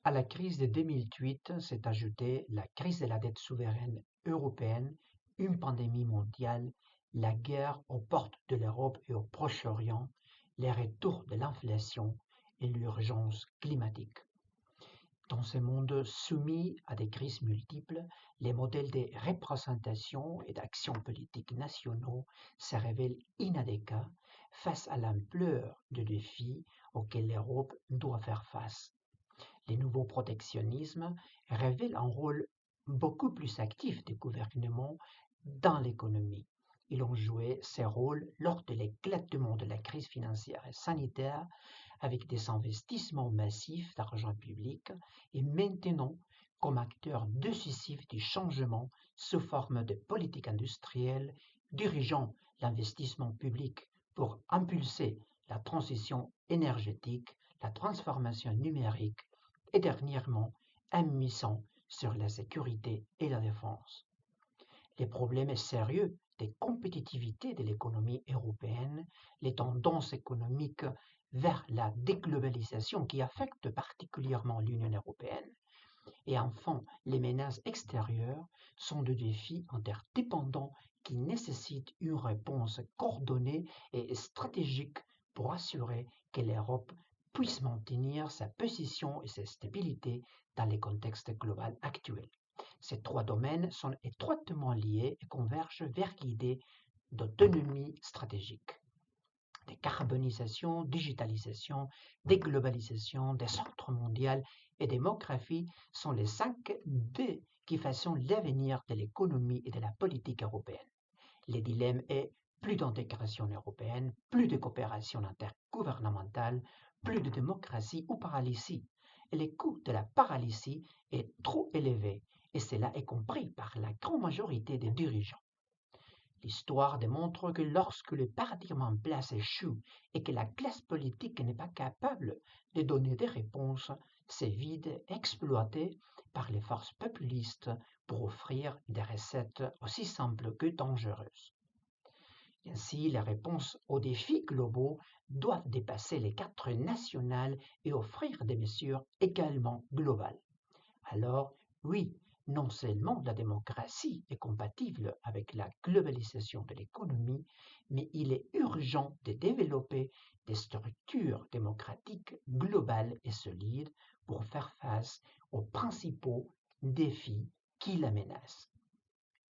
À la crise de 2008 s'est ajoutée la crise de la dette souveraine européenne, une pandémie mondiale, la guerre aux portes de l'Europe et au Proche-Orient, les retours de l'inflation et l'urgence climatique. Dans ce monde soumis à des crises multiples, les modèles de représentation et d'action politique nationaux se révèlent inadéquats face à l'ampleur des défis auxquels l'Europe doit faire face. Les nouveaux protectionnismes révèlent un rôle beaucoup plus actif des gouvernements dans l'économie. Ils ont joué ces rôles lors de l'éclatement de la crise financière et sanitaire avec des investissements massifs d'argent public et maintenant comme acteurs décisifs du changement sous forme de politique industrielle dirigeant l'investissement public pour impulser la transition énergétique, la transformation numérique et dernièrement un misant sur la sécurité et la défense. Les problèmes sérieux de compétitivité de l'économie européenne, les tendances économiques vers la déglobalisation qui affectent particulièrement l'Union européenne, et enfin les menaces extérieures sont des défis interdépendants qui nécessitent une réponse coordonnée et stratégique pour assurer que l'Europe puisse maintenir sa position et sa stabilité dans le contexte global actuel. Ces trois domaines sont étroitement liés et convergent vers l'idée d'autonomie stratégique. Décarbonisation, digitalisation, déglobalisation, désordre mondial et démographie sont les 5 D qui façonnent l'avenir de l'économie et de la politique européenne. Le dilemme est plus d'intégration européenne, plus de coopération intergouvernementale, plus de démocratie ou paralysie. Et le coût de la paralysie est trop élevé et cela est compris par la grande majorité des dirigeants. L'histoire démontre que lorsque le paradigme en place échoue et que la classe politique n'est pas capable de donner des réponses, c'est vide exploité par les forces populistes pour offrir des recettes aussi simples que dangereuses. Ainsi, les réponses aux défis globaux doivent dépasser les cadres nationaux et offrir des mesures également globales. Alors, oui, non seulement la démocratie est compatible avec la globalisation de l'économie, mais il est urgent de développer des structures démocratiques globales et solides pour faire face aux principaux défis qui la menacent.